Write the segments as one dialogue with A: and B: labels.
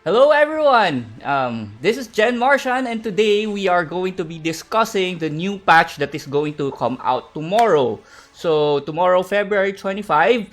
A: Hello everyone! This is Jen Martian and today we are going to be discussing the new patch that is going to come out tomorrow. So tomorrow, February 25,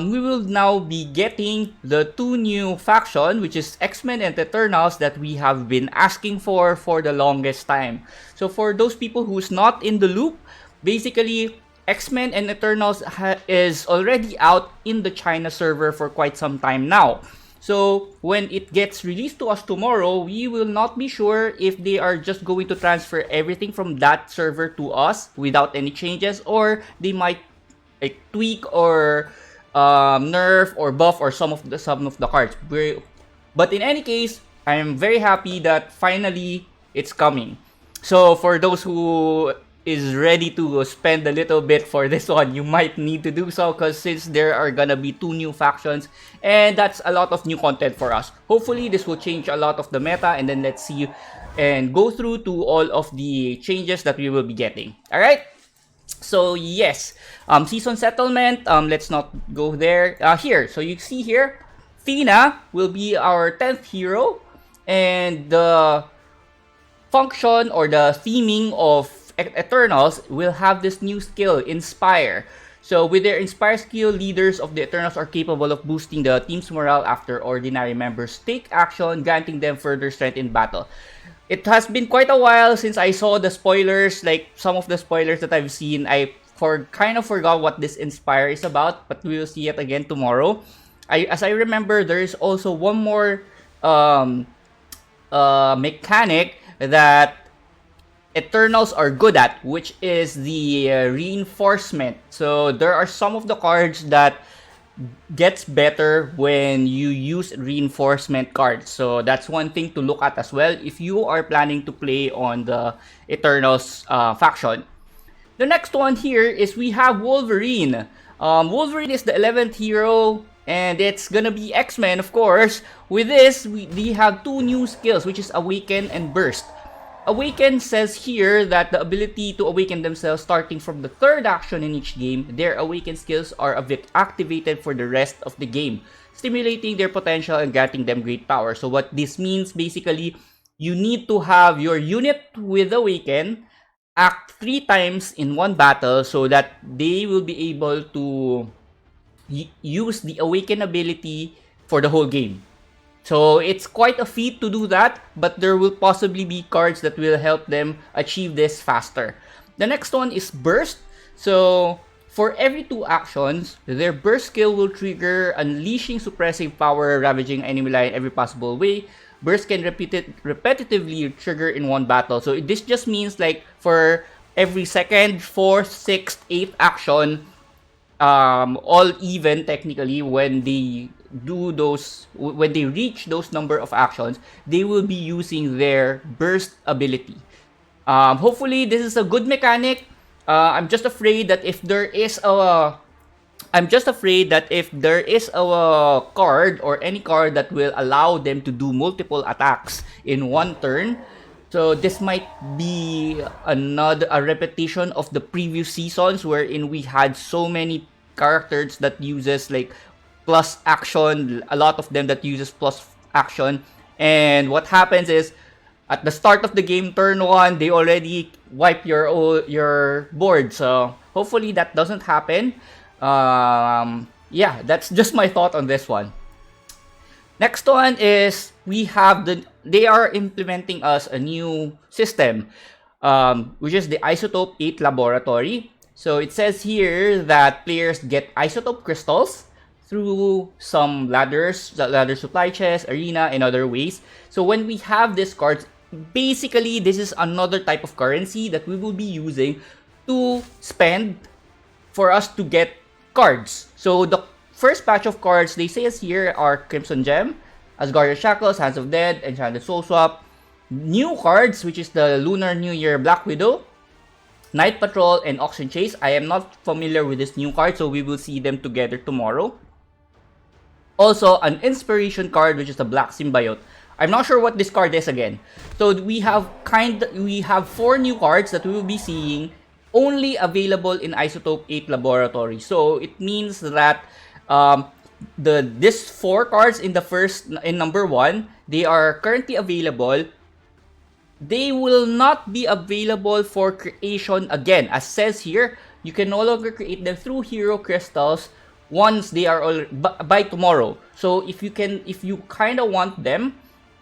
A: we will now be getting the two new faction, which is X-Men and Eternals, that we have been asking for the longest time. So for those people who's not in the loop, basically X-Men and Eternals is already out in the China server for quite some time now. So when it gets released to us tomorrow, we will not be sure if they are just going to transfer everything from that server to us without any changes, or they might tweak or nerf or buff or some of the cards. But in any case, I am very happy that finally it's coming. So for those who is ready to spend a little bit for this one, you might need to do so, because since there are gonna be two new factions, and that's a lot of new content for us. Hopefully this will change a lot of the meta, and then let's see and go through to all of the changes that we will be getting. All right, so yes, season settlement, let's not go there. Here, so you see here, Fina will be our 10th hero, and the function or the theming of Eternals will have this new skill, Inspire. So with their Inspire skill, leaders of the Eternals are capable of boosting the team's morale after ordinary members take action, granting them further strength in battle. It has been quite a while since I saw the spoilers, like some of the spoilers that I've seen. I kind of forgot what this Inspire is about, but we will see it again tomorrow. As I remember, there is also one more mechanic that Eternals are good at, which is the reinforcement. So there are some of the cards that gets better when you use reinforcement cards. So that's one thing to look at as well if you are planning to play on the Eternals faction. The next one here is we have Wolverine. Wolverine is the 11th hero, and it's gonna be X-Men, of course. With this, we have two new skills, which is Awaken and Burst. Awaken says here that the ability to awaken themselves starting from the third action in each game, their awaken skills are activated for the rest of the game, stimulating their potential and granting them great power. So what this means, basically, you need to have your unit with Awaken act 3 times in one battle so that they will be able to use the Awaken ability for the whole game. So it's quite a feat to do that, but there will possibly be cards that will help them achieve this faster. The next one is Burst. So for every 2 actions, their Burst skill will trigger unleashing suppressive power, ravaging enemy line every possible way. Burst can repetitively trigger in one battle. So this just means like for every 2nd, 4th, 6th, 8th action, all even technically when they reach those number of actions, they will be using their burst ability. Hopefully this is a good mechanic. I'm just afraid that if there is a card or any card that will allow them to do multiple attacks in one turn, so this might be a repetition of the previous seasons wherein we had so many characters that uses like plus action, a lot of them that uses plus action, and what happens is at the start of the game, turn 1, they already wipe your board. So hopefully that doesn't happen. Yeah, that's just my thought on this one. Next one is they are implementing us a new system, which is the Isotope 8 laboratory. So it says here that players get isotope crystals through some ladder supply chests, arena, and other ways. So when we have these cards, basically this is another type of currency that we will be using to spend for us to get cards. So the first batch of cards they say here are Crimson Gem, Asgardian Shackles, Hands of Dead, Enchanted Soul Swap. New cards, which is the Lunar New Year Black Widow, Night Patrol, and Auction Chase. I am not familiar with this new card, so we will see them together tomorrow. Also, an Inspiration card, which is the Black Symbiote. I'm not sure what this card is again. So we have 4 new cards that we will be seeing, only available in Isotope 8 Laboratory. So it means that this 4 cards in the first in number 1, they are currently available. They will not be available for creation again. As says here, you can no longer create them through hero crystals once they are all by tomorrow. So if you kind of want them,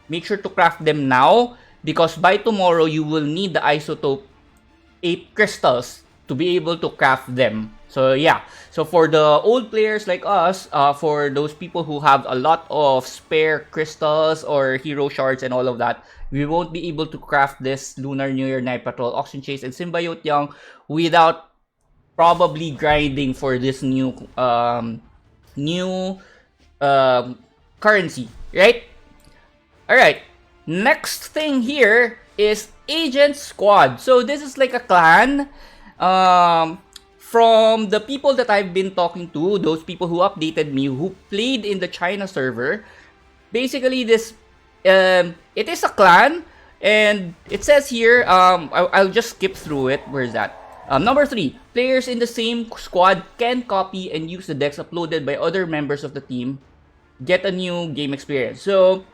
A: make sure to craft them now, because by tomorrow you will need the Isotope 8 crystals to be able to craft them. So yeah, so for the old players like us, for those people who have a lot of spare crystals or hero shards and all of that, we won't be able to craft this Lunar New Year, Night Patrol, Auction Chase, and Symbiote Young without probably grinding for this new currency, right? Alright, next thing here is Agent Squad. So this is like a clan. From the people that I've been talking to, those people who updated me, who played in the China server, basically this, it is a clan, and it says here, I'll just skip through it. Where is that? Number 3, players in the same squad can copy and use the decks uploaded by other members of the team, get a new game experience. So,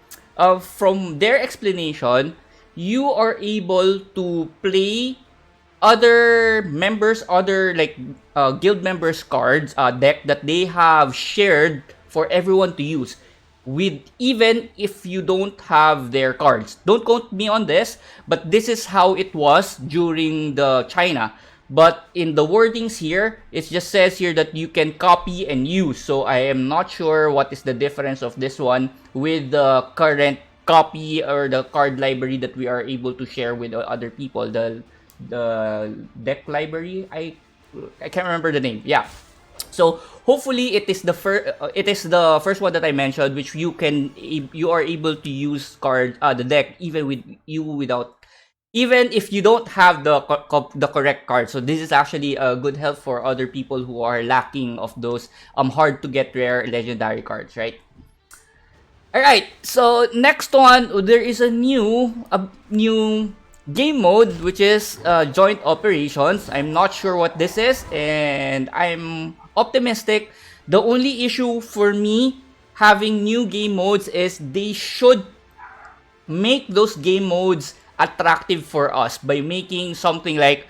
A: from their explanation, you are able to play other members, other like guild members cards deck that they have shared for everyone to use, with even if you don't have their cards. Don't quote me on this, but this is how it was during the China. But in the wordings here, it just says here that you can copy and use. So I am not sure what is the difference of this one with the current copy or the card library that we are able to share with other people. The deck library, I can't remember the name. Yeah. So hopefully it is the first one that I mentioned, which you are able to use the deck even if you don't have the correct card. So this is actually a good help for other people who are lacking of those hard to get rare legendary cards, right? Alright, so next one, there is a new game mode, which is joint operations. I'm not sure what this is, and I'm optimistic. The only issue for me having new game modes is they should make those game modes attractive for us by making something like,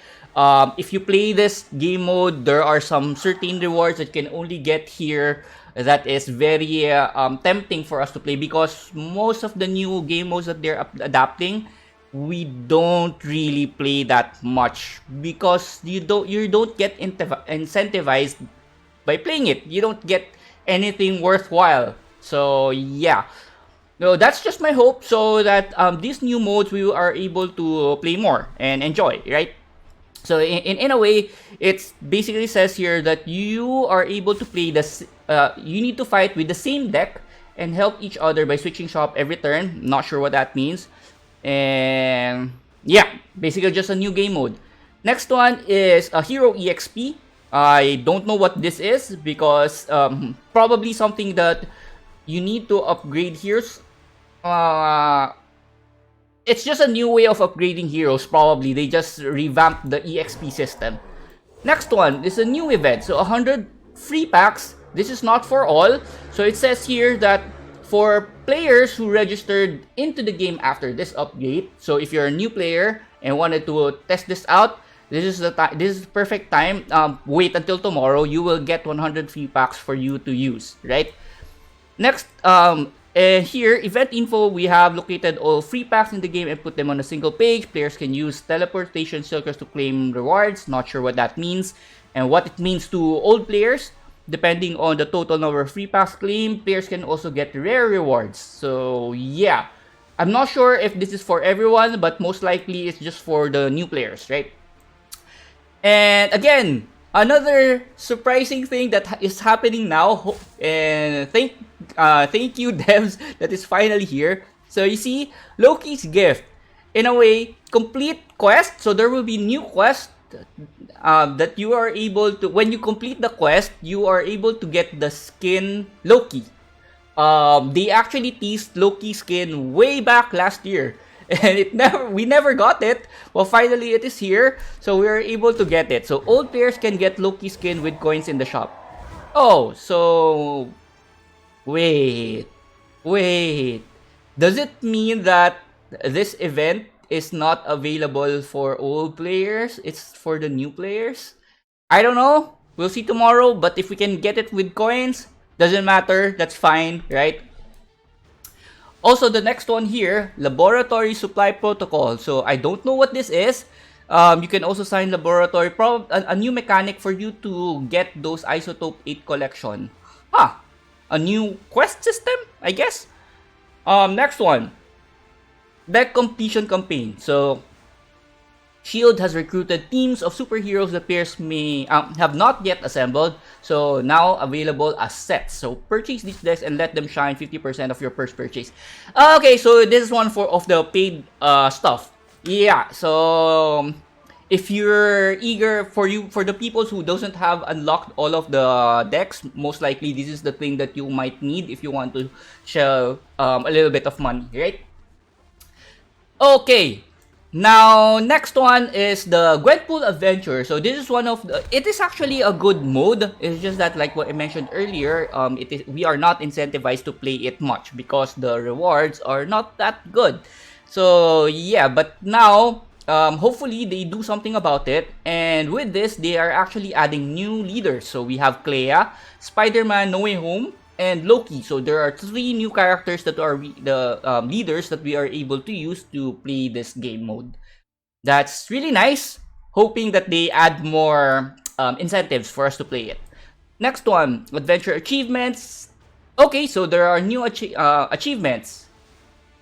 A: if you play this game mode, there are some certain rewards that can only get here that is very tempting for us to play, because most of the new game modes that they're adapting, we don't really play that much, because you don't get incentivized by playing it. You don't get anything worthwhile. So yeah, no, that's just my hope, so that these new modes we are able to play more and enjoy, right? So in a way, it's basically says here that you are able to play this. You need to fight with the same deck and help each other by switching shop every turn. Not sure what that means. And yeah, basically just a new game mode. Next one is a Hero EXP. I don't know what this is, because probably something that you need to upgrade heroes. It's just a new way of upgrading heroes, probably. They just revamped the EXP system. Next one is a new event. So 100 free packs. This is not for all. So it says here that for players who registered into the game after this update, so if you're a new player and wanted to test this out, this is the perfect time. Wait until tomorrow. You will get 100 free packs for you to use, right? Next, here, event info, we have located all free packs in the game and put them on a single page. Players can use teleportation circles to claim rewards. Not sure what that means and what it means to old players. Depending on the total number of free packs claimed, players can also get rare rewards. So yeah, I'm not sure if this is for everyone, but most likely it's just for the new players, right? And again, another surprising thing that is happening now, and thank you devs, that is finally here. So you see, Loki's gift, in a way, complete quest. So there will be new quest that you are able to, when you complete the quest, you are able to get the skin Loki. They actually teased Loki skin way back last year, and we never got it. Well, finally it is here, so we are able to get it. So old players can get Loki skin with coins in the shop. Oh, so Wait, wait. Does it mean that this event is not available for old players? It's for the new players? I don't know. We'll see tomorrow, but if we can get it with coins, doesn't matter. That's fine, right? Also, the next one here, Laboratory Supply Protocol. So, I don't know what this is. You can also sign Laboratory, a new mechanic for you to get those Isotope 8 collection. A new quest system, I guess. Next one, Deck Completion Campaign. So, Shield has recruited teams of superheroes that players may have not yet assembled, so now available as sets. So purchase these decks and let them shine 50% of your first purchase. Okay, so this is one of the paid stuff. Yeah, so if you're eager for the people who doesn't have unlocked all of the decks, most likely this is the thing that you might need if you want to shell a little bit of money, right? Okay. Now, next one is the Gwenpool Adventure. So this is one of the, it is actually a good mode. It's just that, like what I mentioned earlier, we are not incentivized to play it much because the rewards are not that good. So yeah, but now, hopefully they do something about it. And with this, they are actually adding new leaders. So we have Clea, Spider-Man No Way Home, and Loki. So there are 3 new characters that are the leaders that we are able to use to play this game mode. That's really nice. Hoping that they add more incentives for us to play it. Next one, Adventure Achievements. Okay, so there are new achievements.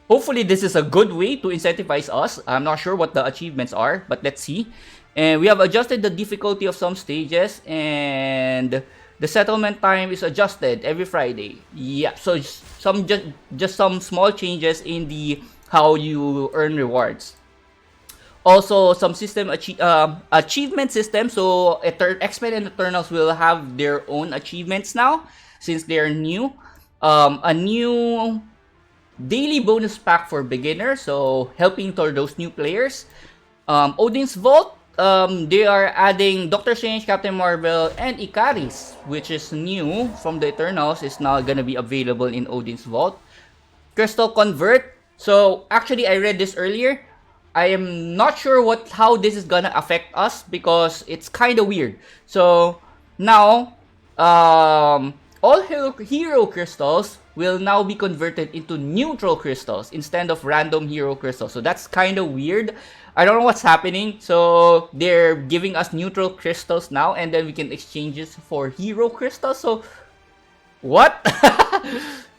A: Hopefully this is a good way to incentivize us. I'm not sure what the achievements are, but let's see. And we have adjusted the difficulty of some stages, and the settlement time is adjusted every Friday. Yeah, so just some small changes in the how you earn rewards. Also, some achievement system. So X-Men and Eternals will have their own achievements now since they're new. A new daily bonus pack for beginners, so helping toward those new players. Odin's Vault. They are adding Doctor Strange, Captain Marvel, and Icaris, which is new from the Eternals, is now gonna be available in Odin's Vault. Crystal Convert. So actually, I read this earlier. I am not sure how this is gonna affect us because it's kind of weird. So now, all hero crystals will now be converted into neutral crystals instead of random hero crystals. So that's kind of weird. I don't know what's happening. So they're giving us neutral crystals now, and then we can exchange this for hero crystals. So what?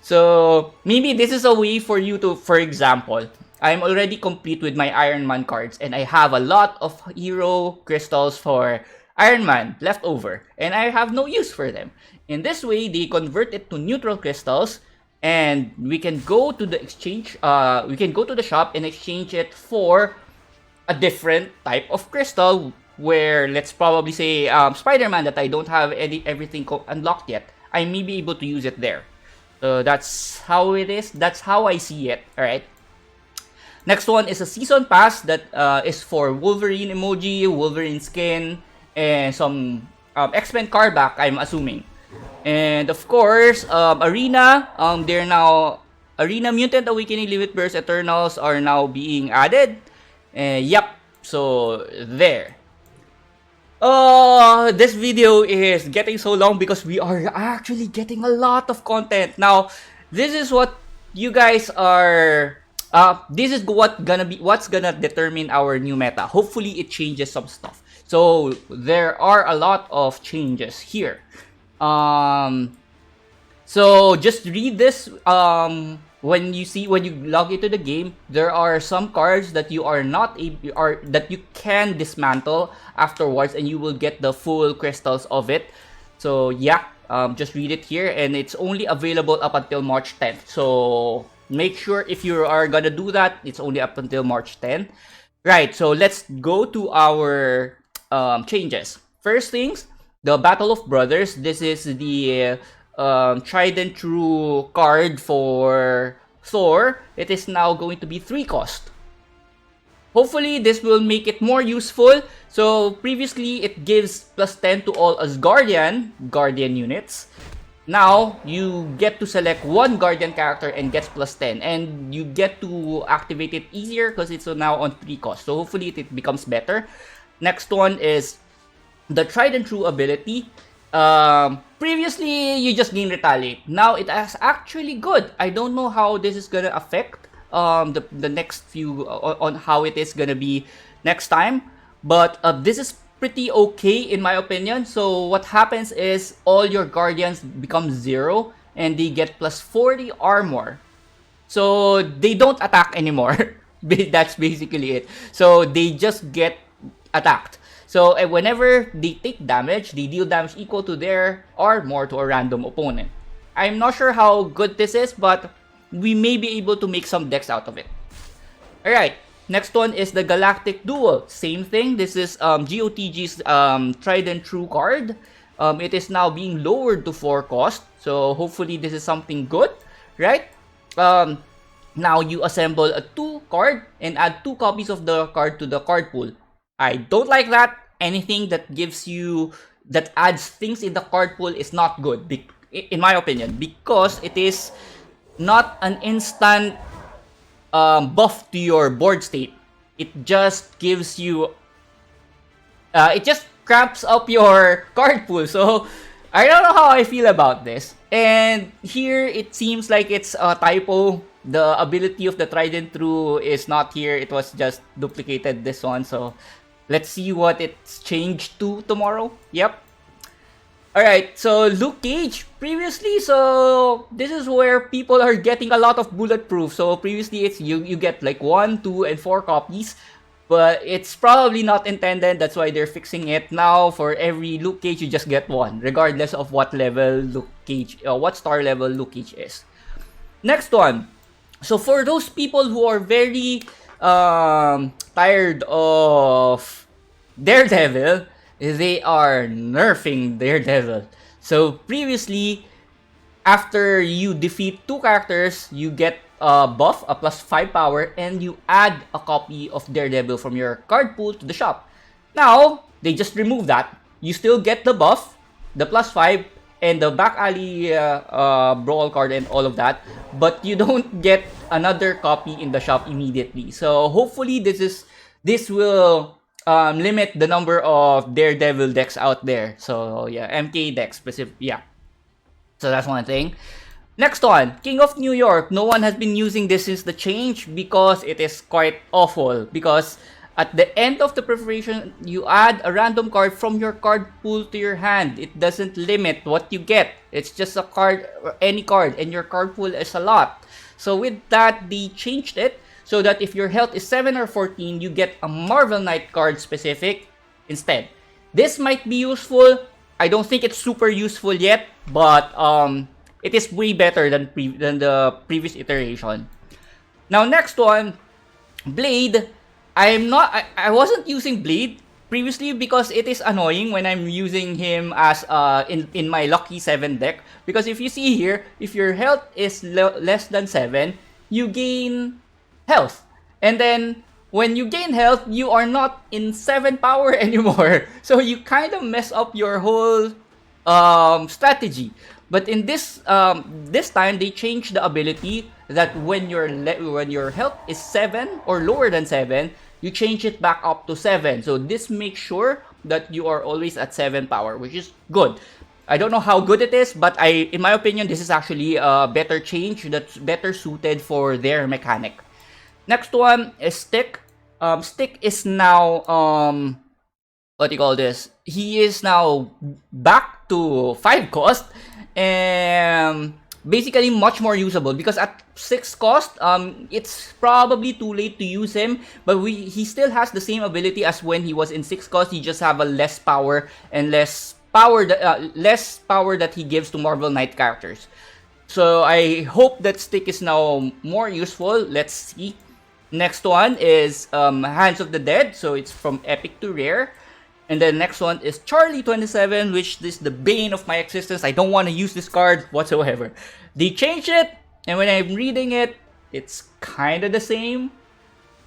A: So maybe this is a way for you to, for example, I'm already complete with my Iron Man cards, and I have a lot of hero crystals for Iron Man left over, and I have no use for them. In this way, they convert it to neutral crystals, and we can go to the exchange. We can go to the shop and exchange it for a different type of crystal. Where, let's probably say, Spider-Man that I don't have everything unlocked yet, I may be able to use it there. So that's how it is. That's how I see it. All right. Next one is a season pass that is for Wolverine emoji, Wolverine skin, and some X-Men card back, I'm assuming. And of course, Arena, they're now, Arena Mutant Awakening Limit Burst Eternals are now being added. Yep, so there. This video is getting so long because we are actually getting a lot of content. Now, this is what you guys are... this is what's gonna determine our new meta. Hopefully, it changes some stuff. So, there are a lot of changes here. So just read this. When you log into the game, there are some cards that you are not able, that you can dismantle afterwards, and you will get the full crystals of it. So yeah, just read it here, and it's only available up until March 10th. So make sure if you are gonna do that, it's only up until March 10th. Right. So let's go to our changes. First things, the Battle of Brothers. This is the tried and true card for Thor. It is now going to be 3 cost. Hopefully, this will make it more useful. So, previously, it gives +10 to all Asgardian Guardian units. Now, you get to select one Guardian character and gets plus 10. And you get to activate it easier because it's now on 3 cost. So hopefully it becomes better. Next one is the Tried and True ability. Previously, you just gain Retaliate. Now, it is actually good. I don't know how this is gonna affect the next few, on how it is gonna be next time. But this is pretty okay in my opinion. So what happens is all your Guardians become 0 and they get plus 40 armor. So they don't attack anymore. That's basically it. So they just get attacked. So whenever they take damage, they deal damage equal to their or more to a random opponent. I'm not sure how good this is, but we may be able to make some decks out of it. Alright, next one is the Galactic Duel. Same thing, this is GOTG's Tried and True card. It is now being lowered to 4 cost, so hopefully this is something good, right? Now you assemble a 2 card and add 2 copies of the card to the card pool. I don't like that. Anything that gives you, that adds things in the card pool is not good, in my opinion, because it is not an instant buff to your board state. It just gives you, it just cramps up your card pool. So I don't know how I feel about this. And here it seems like it's a typo. The ability of the Tried and True is not here. It was just duplicated this one. So let's see what it's changed to tomorrow. Yep. Alright, so Luke Cage, previously, so this is where people are getting a lot of bulletproof. So previously, it's you get like 1, 2, and 4 copies. But it's probably not intended, that's why they're fixing it. Now, for every Luke Cage, you just get 1, regardless of what level Luke Cage, what star level Luke Cage is. Next one. So for those people who are very tired of Daredevil, they are nerfing Daredevil. So previously, after you defeat 2 characters, you get a buff, a plus 5 power, and you add a copy of Daredevil from your card pool to the shop. Now, they just remove that. You still get the buff, the plus 5, and the back alley brawl card and all of that, but you don't get another copy in the shop immediately. So hopefully this will limit the number of Daredevil decks out there. So yeah, MK decks specific, yeah. So that's one thing. Next one, King of New York. No one has been using this since the change because it is quite awful. Because at the end of the preparation, you add a random card from your card pool to your hand. It doesn't limit what you get. It's just a card, any card, and your card pool is a lot. So with that, they changed it so that if your health is 7 or 14, you get a Marvel Knight card specific instead. This might be useful. I don't think it's super useful yet, but it is way better than the previous iteration. Now, next one, Blade. I wasn't using Blade previously because it is annoying when I'm using him as in my Lucky 7 deck. Because if you see here, if your health is less than 7, you gain health. And then when you gain health, you are not in 7 power anymore. So you kind of mess up your whole strategy. But in this time, they changed the ability that when your health is 7 or lower than 7, you change it back up to 7. So this makes sure that you are always at 7 power, which is good. I don't know how good it is, but in my opinion, this is actually a better change that's better suited for their mechanic. Next one is Stick. Stick is now what do you call this? He is now back to 5 cost and basically much more usable because at 6 cost, it's probably too late to use him, but he still has the same ability as when he was in 6 cost. He just have a less power and less power that he gives to Marvel Knight characters. So I hope that Stick is now more useful. Let's see. Next one is Hands of the Dead. So it's from epic to rare. And then next one is Charlie 27, which is the bane of my existence. I don't want to use this card whatsoever. They changed it, and when I'm reading it, it's kind of the same.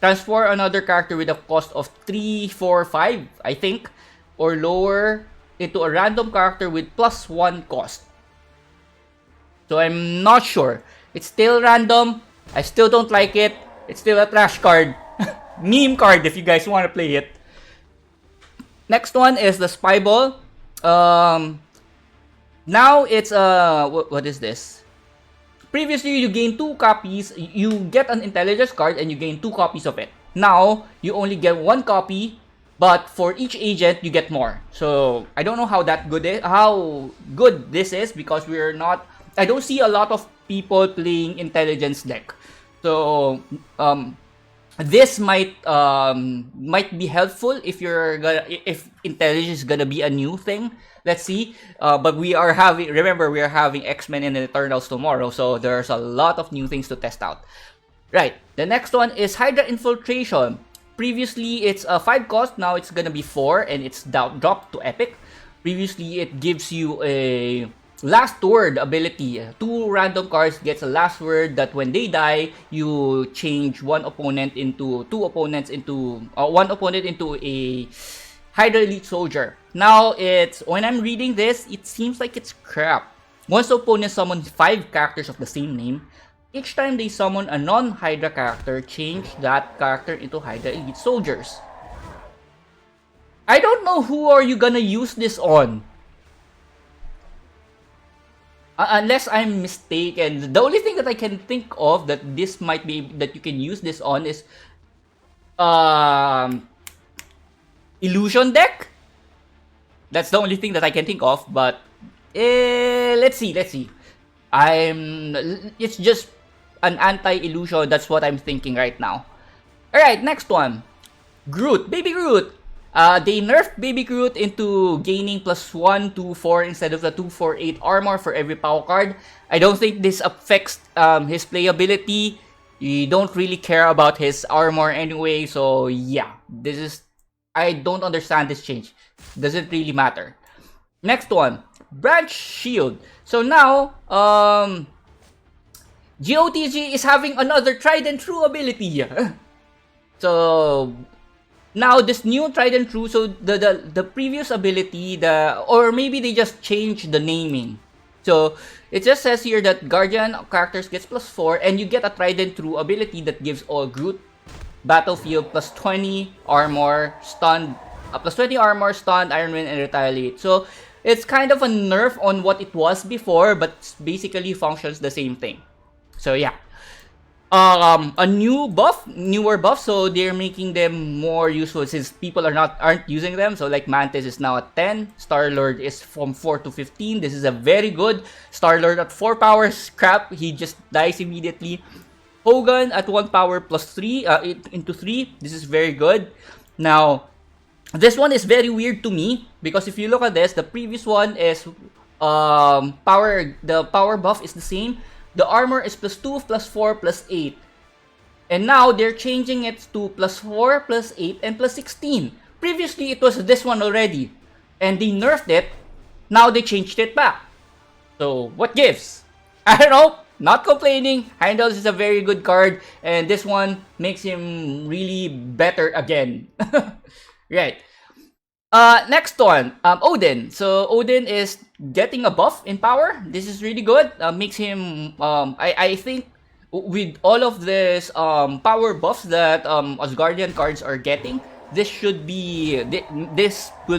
A: Transform another character with a cost of 3, 4, 5, I think, or lower into a random character with +1 cost. So I'm not sure. It's still random. I still don't like it. It's still a trash card. Meme card if you guys want to play it. Next one is the Spy Ball. Now it's what is this? Previously, you gain 2 copies. You get an intelligence card and you gain 2 copies of it. Now, you only get 1 copy, but for each agent, you get more. So, I don't know how good this is because we're not... I don't see a lot of people playing intelligence deck. So, this might be helpful if if intelligence is gonna be a new thing. Let's see. But we are having X-Men and Eternals tomorrow, so there's a lot of new things to test out. Right. The next one is Hydra Infiltration. Previously, it's a 5 cost. Now it's gonna be 4, and it's dropped to Epic. Previously, it gives you a last word ability. 2 random cards gets a last word that when they die, you change one opponent into one opponent into a Hydra Elite Soldier. Now, when I'm reading this, it seems like it's crap. Once the opponent summons 5 characters of the same name, each time they summon a non-Hydra character, change that character into Hydra Elite Soldiers. I don't know who are you gonna use this on. Unless I'm mistaken, the only thing that I can think of that you can use this on is Illusion deck. That's the only thing that I can think of, but let's see. It's just an anti-illusion. That's what I'm thinking right now. Alright, next one. Groot, Baby Groot. They nerfed Baby Groot into gaining +1, 2, 4 instead of the 2, 4, 8 armor for every power card. I don't think this affects his playability. You don't really care about his armor anyway, so yeah. I don't understand this change. Doesn't really matter. Next one, Branch Shield. So now, GOTG is having another tried and true ability. So now this new tried and true, so the previous ability, or maybe they just changed the naming. So it just says here that Guardian characters gets +4, and you get a tried and true ability that gives all Groot Battlefield +20 armor, stunned, +20 armor, stunned, Iron Man, and retaliate. So it's kind of a nerf on what it was before, but basically functions the same thing. So yeah. A newer buff, so they're making them more useful since people aren't using them. So like Mantis is now at 10, Star-Lord is from 4 to 15. This is a very good Star-Lord at 4 power. Scrap, he just dies immediately. Hogan at 1 power +3 into 3. This is very good. Now, this one is very weird to me because if you look at this, the previous one is the power buff is the same. The armor is +2, +4, +8. And now they're changing it to +4, +8, and +16. Previously, it was this one already. And they nerfed it. Now they changed it back. So, what gives? I don't know. Not complaining. Heimdall is a very good card. And this one makes him really better again. Right. Next one, Odin. So Odin is getting a buff in power. This is really good. Makes him, I think, with all of this power buffs that Asgardian cards are getting, this will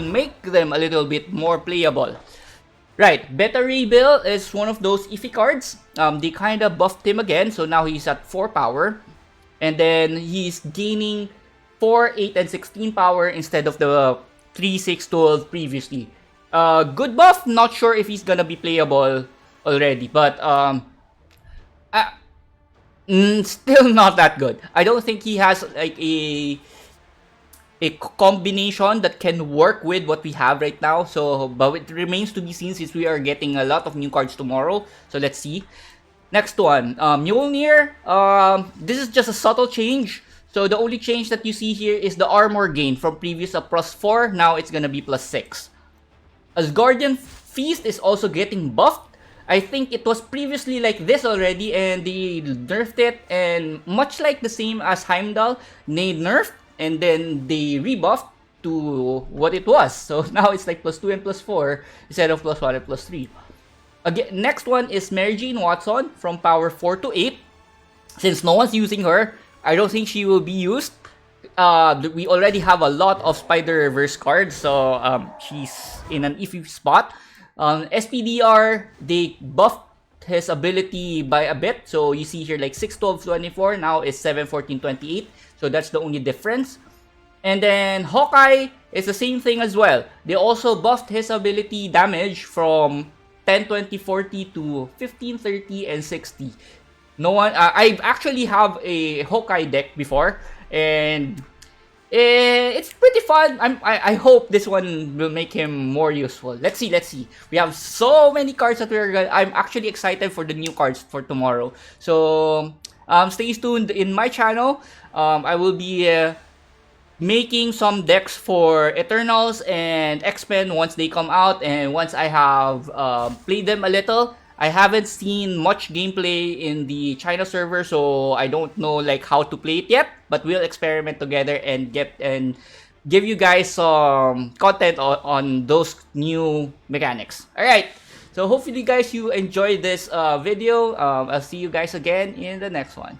A: make them a little bit more playable. Right, Beta Ray Bill is one of those iffy cards. They kind of buffed him again, so now he's at 4 power. And then he's gaining 4, 8, and 16 power instead of the 3, 6, 12 previously. Good buff, not sure if he's gonna be playable already, but still not that good. I don't think he has like a combination that can work with what we have right now. So, but it remains to be seen since we are getting a lot of new cards tomorrow. So let's see. Next one, Mjolnir. This is just a subtle change. So the only change that you see here is the armor gain from previous a +4. Now it's gonna be +6. Asgardian Feast is also getting buffed. I think it was previously like this already and they nerfed it, and much like the same as Heimdall, they nerfed and then they rebuffed to what it was. So now it's like +2 and +4 instead of +1 and +3. Again, next one is Mary Jane Watson from power 4 to 8. Since no one's using her, I don't think she will be used. We already have a lot of Spider Reverse cards, so she's in an iffy spot. SPDR, they buffed his ability by a bit. So you see here like 6, 12, 24, now is 7, 14, 28. So that's the only difference. And then Hawkeye is the same thing as well. They also buffed his ability damage from 10, 20, 40 to 15, 30, and 60. No one, I actually have a Hawkeye deck before, and it's pretty fun. I hope this one will make him more useful. Let's see. We have so many cards that I'm actually excited for the new cards for tomorrow. So stay tuned in my channel. I will be making some decks for Eternals and X-Men once they come out, and once I have played them a little. I haven't seen much gameplay in the China server, so I don't know like how to play it yet, but we'll experiment together and give you guys some content on those new mechanics. Alright, so hopefully guys you enjoyed this video. I'll see you guys again in the next one.